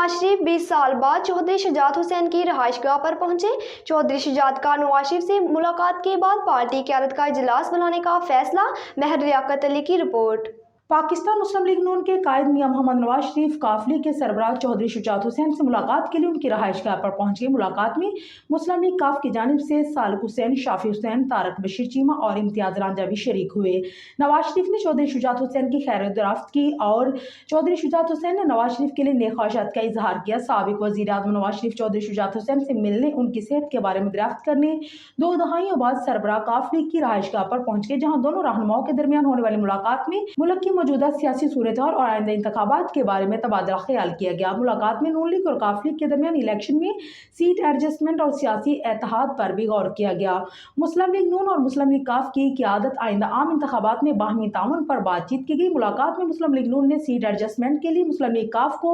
नवाज शरीफ 20 साल बाद चौधरी शुजात हुसैन की रहायशगाह पर पहुंचे। चौधरी शुजात का नवाज शरीफ से मुलाकात के बाद पार्टी क़यादत का इजलास बुलाने का फैसला। महर लियाकत अली की रिपोर्ट। पाकिस्तान मुस्लिम लीग नून के कायद मियां मोहम्मद नवाज शरीफ काफिले के सरबराह चौधरी शुजात हुसैन से मुलाकात के लिए उनकी रहायशगाह पर पहुंचे। मुलाकात में मुस्लिम लीग काफ की जानिब से सालिक हुसैन, शाफी हुसैन, तारक बशीर चीमा और इम्तियाज रांझा भी शरीक हुए। नवाज शरीफ ने चौधरी शुजात हुसैन की खैर-ए-दराफ्त की और चौधरी शुजात हुसैन ने नवाज शरीफ के लिए नेक ख्वाहिशात का इजहार किया। साबिक वज़ीर आज़म नवाज शरीफ चौधरी शुजात हुसैन से मिलने, उनकी सेहत के बारे में दरियाफ्त करने 2 दहाइयों बाद सरबराह काफिले की रहायशगाह पर पहुंच गए, जहाँ दोनों रहनुमाओं के दरमियान होने वाली मुलाकात में मुल्क की मौजूदा सियासी सूरत-हाल और आइंदा इंतखाबात के बारे में तबादला ख्याल किया गया। मुलाकात में नून लीग और काफिले के दरमियान इलेक्शन में सीट एडजस्टमेंट और सियासी इत्तेहाद पर भी गौर किया गया। मुस्लिम लीग नून और मुस्लिम लीग काफ की क़यादत आइंदा आम इंतखाबात में बाहमी ताउन पर बातचीत की गई। मुलाकात में मुस्लिम लीग नून ने सीट एडजस्टमेंट के लिए मुस्लिम लीग काफ को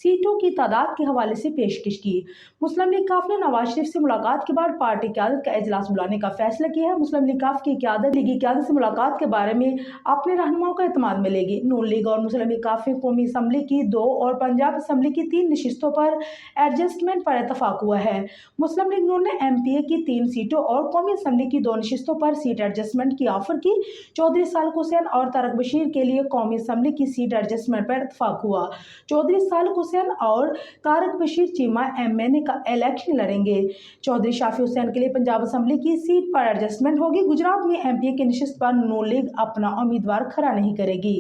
सीटों की तादाद के हवाले से पेशकश की। मुस्लिम लीग काफ ने नवाज शरीफ से मुलाकात के बाद पार्टी क़यादत का इजलास बुलाने का फैसला किया है। मुस्लिम लीग काफ की क़यादत लीगी क़यादत से मुलाकात के बारे में अपने रहनुमाओं का एतमाद मिलेगी। नून लीग और मुस्लिम लीग काफ में कौमी असम्बली की 2 और पंजाब असम्बली की 3 नशिस्तों पर एडजस्टमेंट पर इतफाक हुआ है। मुस्लिम लीग नून ने MPA की 3 सीटों और कौमी असम्बली की 2 नशिस्तों पर सीट एडजस्टमेंट की ऑफर की। चौधरी सालिक हुसैन और तारक बशीर के लिए कौमी असम्बली की सीट एडजस्टमेंट पर इतफाक हुआ। चौधरी सालिक हुसैन और तारक बशीर चीमा MNA का इलेक्शन लड़ेंगे। चौधरी शाफी हुसैन के लिए पंजाब असम्बली की सीट पर एडजस्टमेंट होगी। गुजरात में MPA की नशिस्त पर नून लीग अपना उम्मीदवार खड़ा नहीं करेगी।